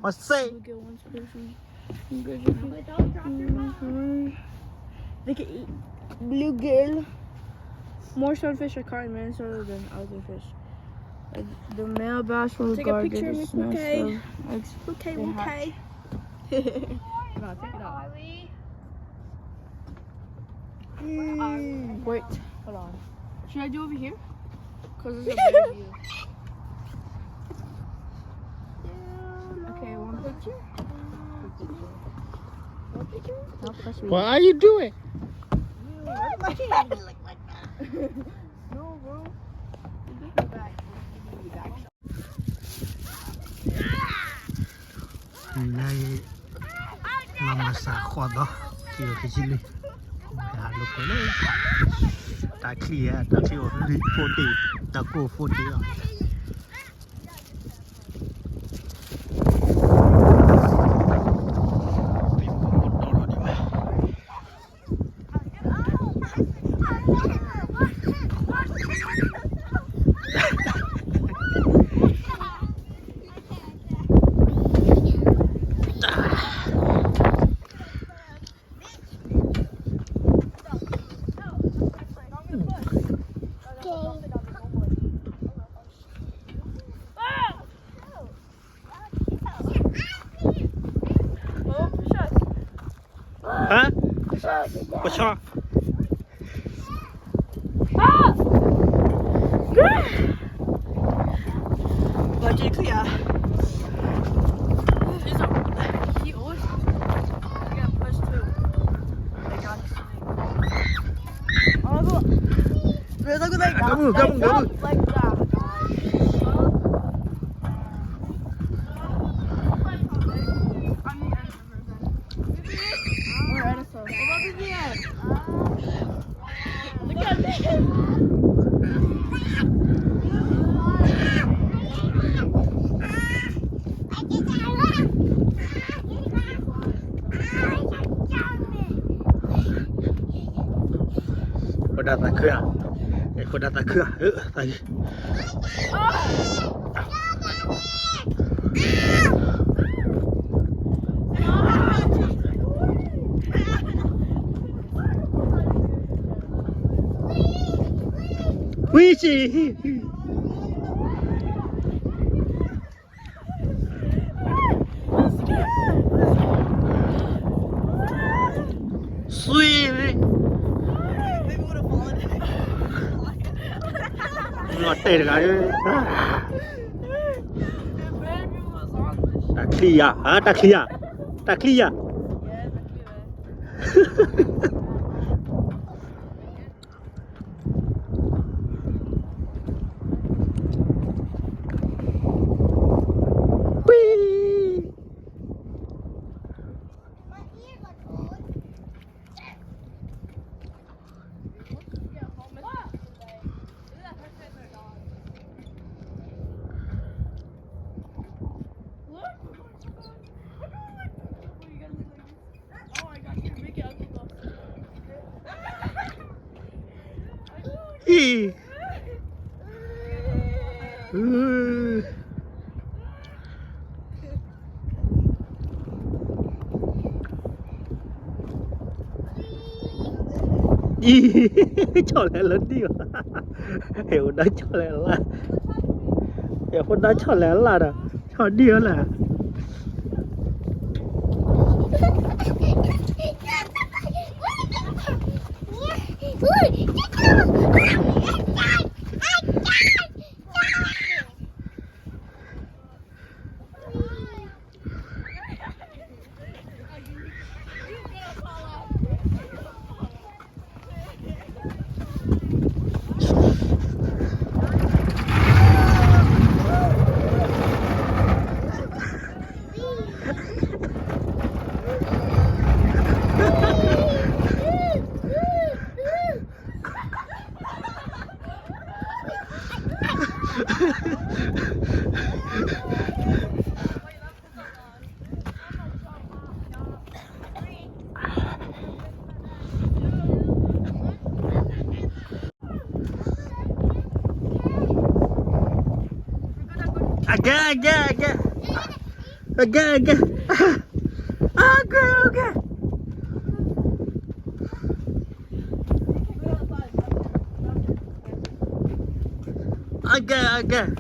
มาเซ่ Look at one person. They can eat bluegill. More sunfish are caught in Minnesota than other fish. Like the male bass will Take a guard picture of its Miss nest McKay. of eggs. Okay, They okay. No, take it out. Wait, hold on. Should I do over here? Cause it's a better view. Okay, one picture. One picture. Now press me. What are you doing No, bro. นี่มาสาขวดเนาะเกี่ยวกับชิ้นนี้หาลูกเลยตาเคลียตาเคลียรีโฟตีตาโกโฟตีอ่ะฮะก็ชอบ Budget clear. He always got pushed too. They got his swing. Oh, look. Look at that. Gabu, gabu, gabu. Like that. Look at this. คนดัดตะเครือไอ้คนดัดตะเครือไปวิจิสวยเลย ngọt tê cái ta clear hả ta clear ta clearอีcho lại lớn đi mà hiểu đấy cho lại là hiểu con đấy cho lại là đó cho đi là Again. again okay again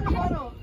Hold on.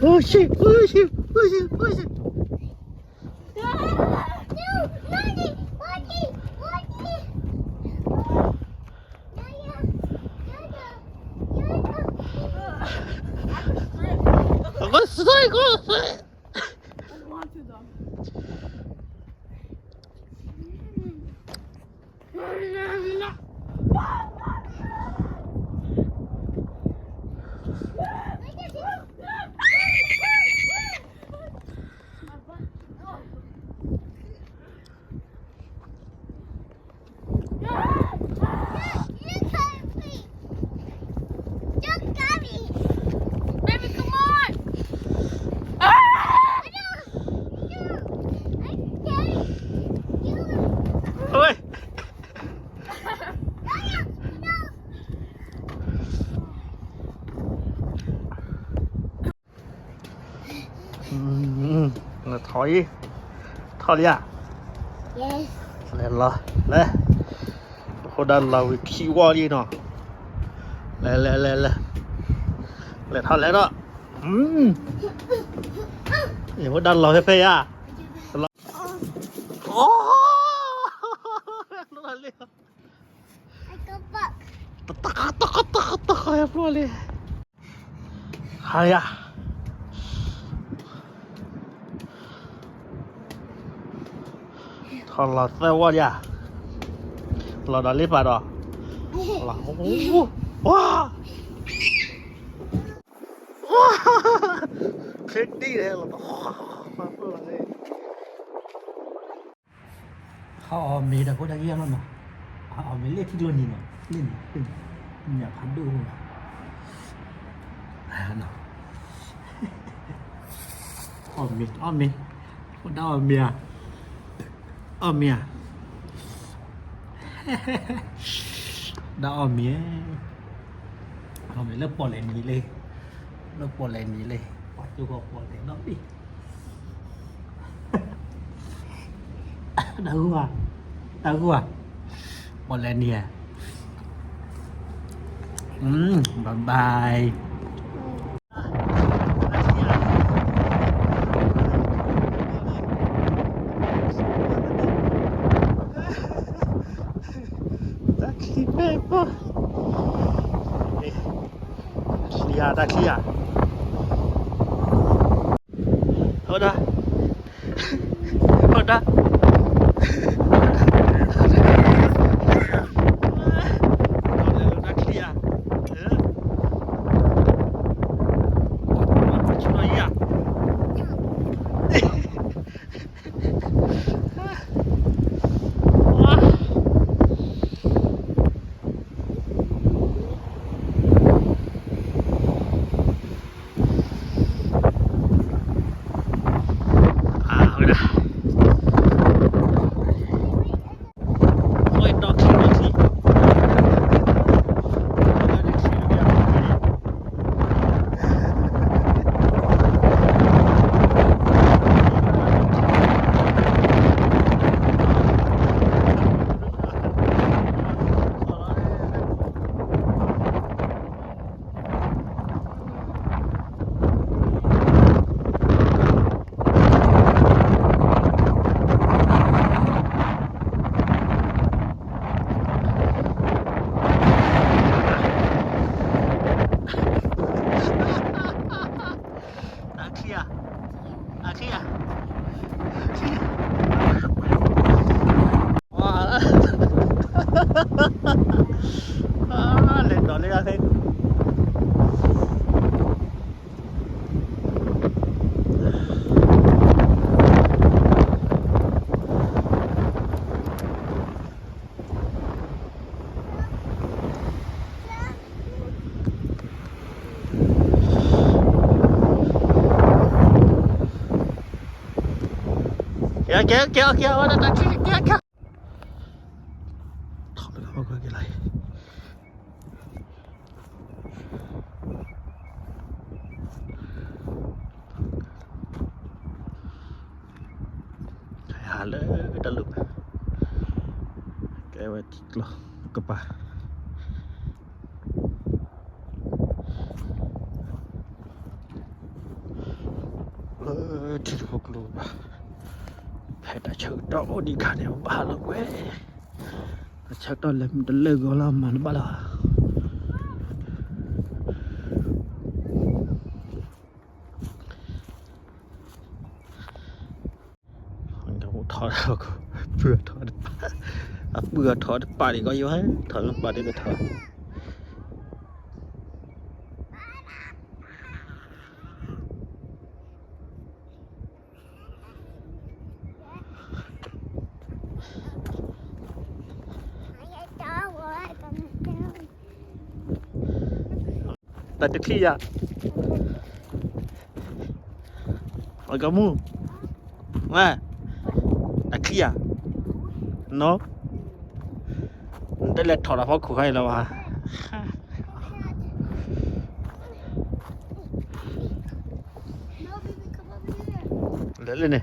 Oh shit. What's going on? Ôi. Là thôi đi à? Yes. Lên. Hôm nay là khi qua đi nào. Lên. Lên thôi lên đó. Thì hôm nay là phê à? Oh. I go back. Tak ya boleh. Haya. Kalau sewa ya. Kalau dah lipat dah. Lah. Wah. Kedi deh lo. Họ mì đã có đang yên mà. Họ mới lên thì luôn nhìn lên nhà phán đồ mà. Nó. Họ mì. Có đau mì à? Mì à? Đau mì. Họ mới lớp bỏ lên mì lên. Bỏ cho gọt bỏ lên đó đi. Tahu à? Boleh nih ya. Bye. Dah clear. Udah. Udah. kìa Ôi kìa Thỏ nó không có cái này Hà lỡ đã lụt Cái vậy lo Cấp à Thì phục lụt Phải đã chờ đó đi cả nếu bà là quê Chắc đó là mình đã lơ gõ làm mà nó bà là Anh đâu thỏ đâu Vừa thỏ được Vừa thỏ được bà đi có yếu hết Thỏ lên bà đi được thỏ Tại được khi à Ở kamu Wah Tại khi à Nó Đây là thỏ là phó khủ hay là bà Lên lên này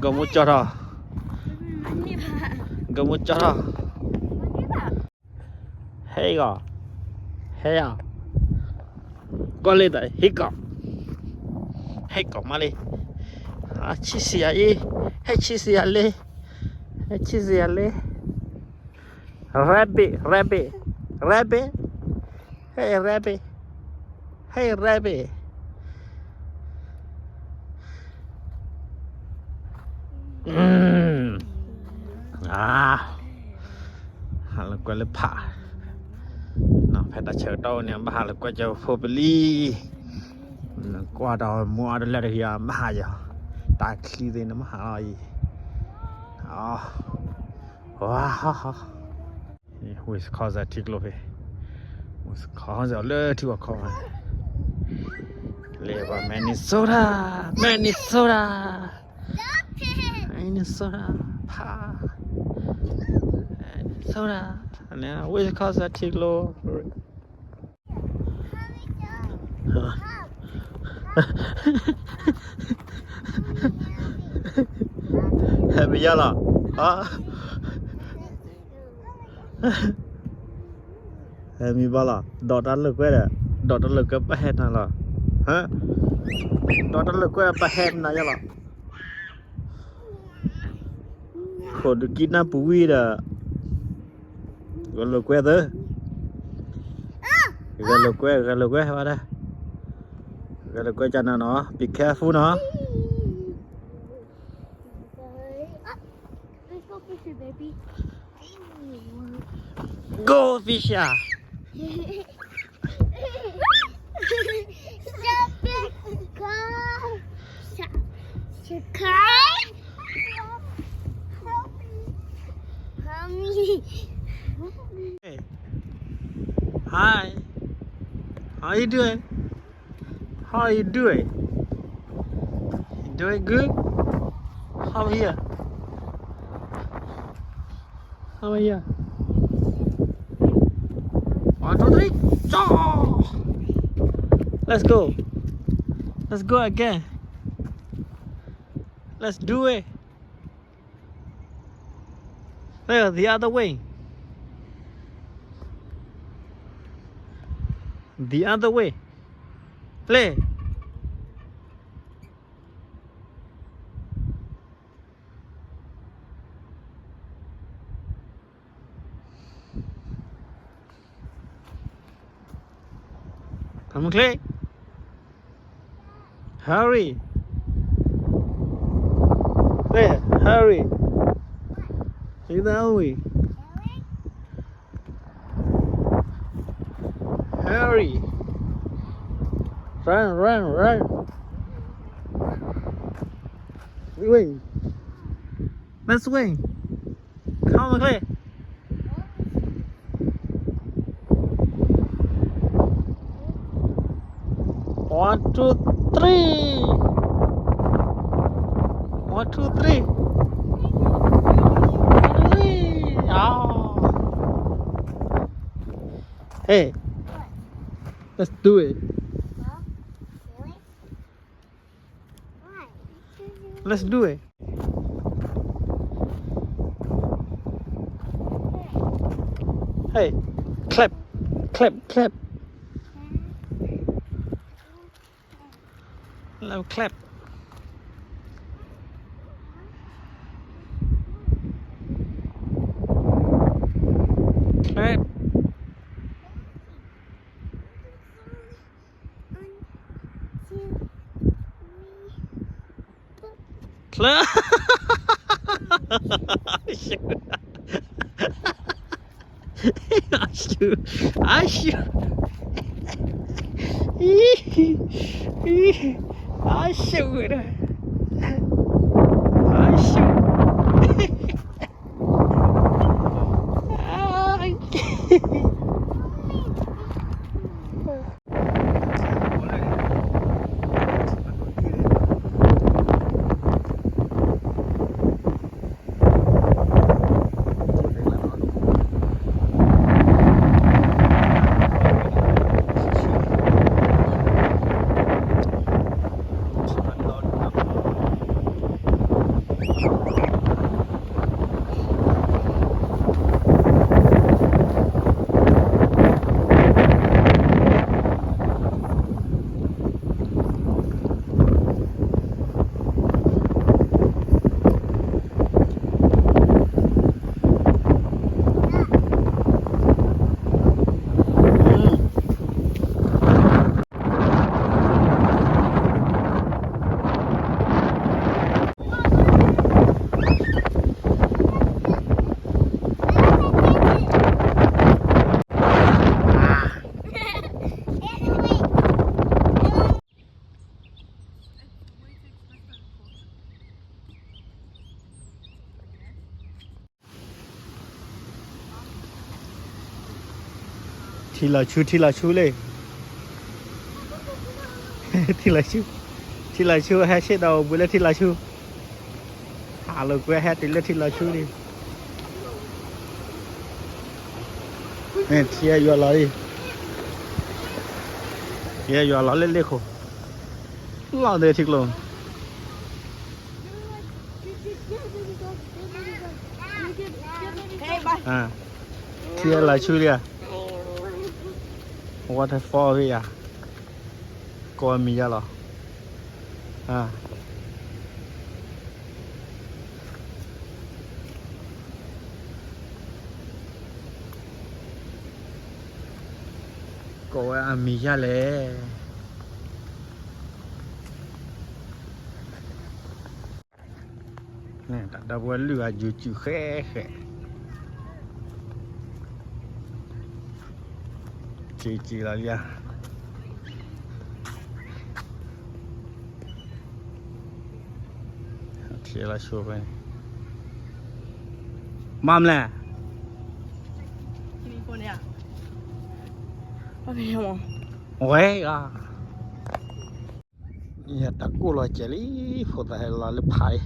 Kamu cho ra Kamu cho ra Hey gò Hey à Con lên đấy Hít cỏ Hey cỏ mà đi Chi xì à y Hey chi xì à lê Hey chi xì à lê Rabbit Hey rabbit Hey rabbit Là quay lên phá Nó phải đã chờ đâu nè bà là quay cho phô bì ly Qua đó mua đó là được hiểu bà giờ Ta khi gì nó mà hỏi Wow Ui khó ra thích lộ về Khó ra lỡ thì vào khó Lê vào Minnesota Pa Minnesota Nè, ui khó ra thích lộ Bây giờ là Mi bảo là đọt ăn lực quay nè Đọt ăn lực cái bà hẹn nào là Hả? Đọt ăn lực quay bà hẹn nào là Khổ được kỹ năng bú vi là Gần lực quay tới Gần lực quay vào đây Gần lực quay cho nó Be careful nó Go fish à Hey. Hi How are you doing? How are you doing? You doing good? How are you? How are you? 1, 2, 3 Go! Let's go. Let's go again. Let's do it. There, the other way. The other way. Play. Come on, Clay. Hurry. There, hurry. See that way. Hurry. Run. Swing. Let's swing. Come on, Clay. One, two, three. 1, 2, 3. Oh. Hey, let's do it. Let's do it. Hey, clap, clap, clap. Love clap. Clap. Clap. Shoot. I shoot. I shoot. I shoot. Thì là chú lê. Thì là chú hay sẽ đầu bữa lên thì là chú. Hà lực quay hết thì lên thì là chú đi. Nè, thì ai vô lại đi. Thì ai vô lại lên lên khổ. Lo đây thiệt luôn. À, thì là chú đi à. Waterfall vậy à? Coi mi ra rồi. À. Coi mi ra lẽ. Nè, đã quên lừa chữ khẽ khẽ. Chị là gì à? Chị là số vậy. Mom nè. Ôi à. Nhà ta cô là chỉ lý phụ tại là lớp hai.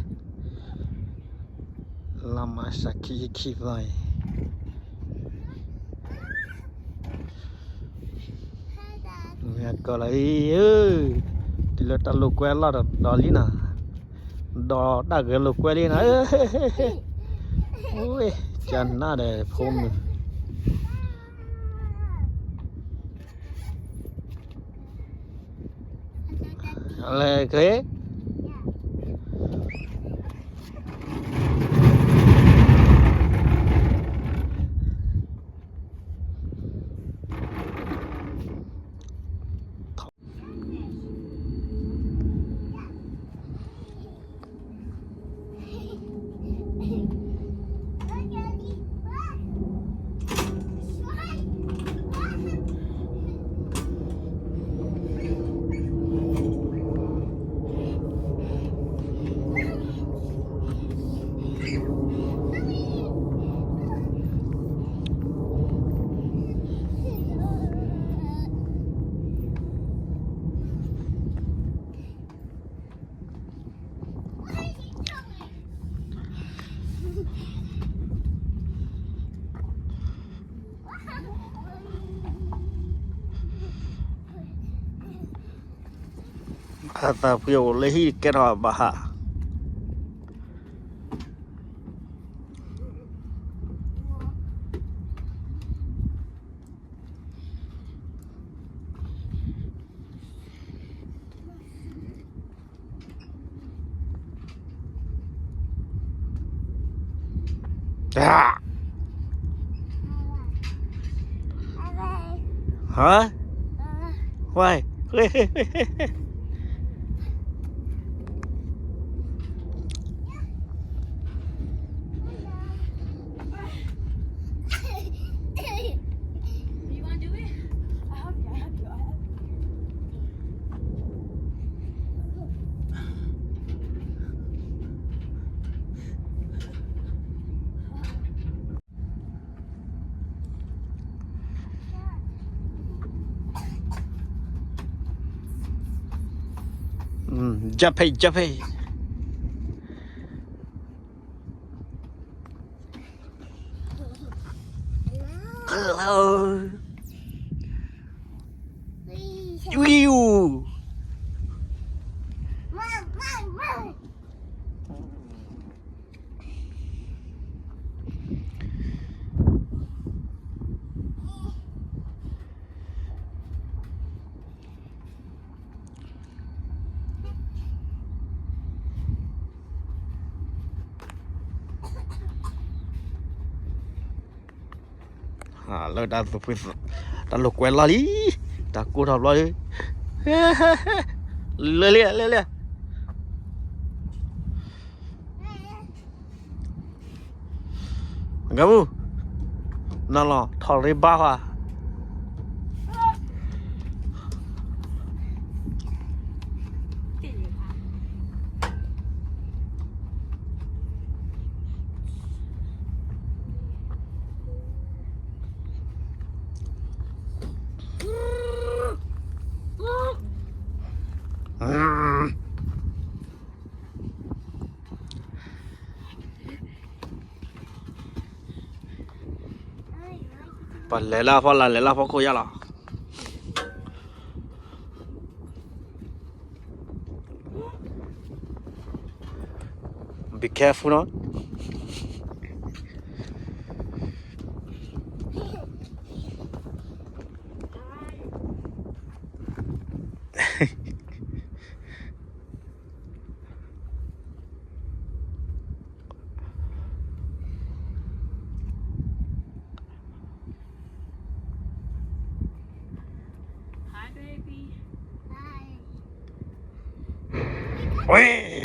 Làm mà sao khi vậy. Nhà coi lại thì là ta lục quay là đó lý nè đó đã cái lục quay đi nè ôi chân na để phôm là cái Hasta fui lehi que no baja. Ah. Hả? Why? You want to do it? I help you. I help you. I help you. Jump hey. Hello. Whew. Lời đã lục quen la đi đã cô thảo lo đi lê gamu nó lo thảo đi ba à bà lấy la phó cô ya là be careful no Hi, baby. Ôi.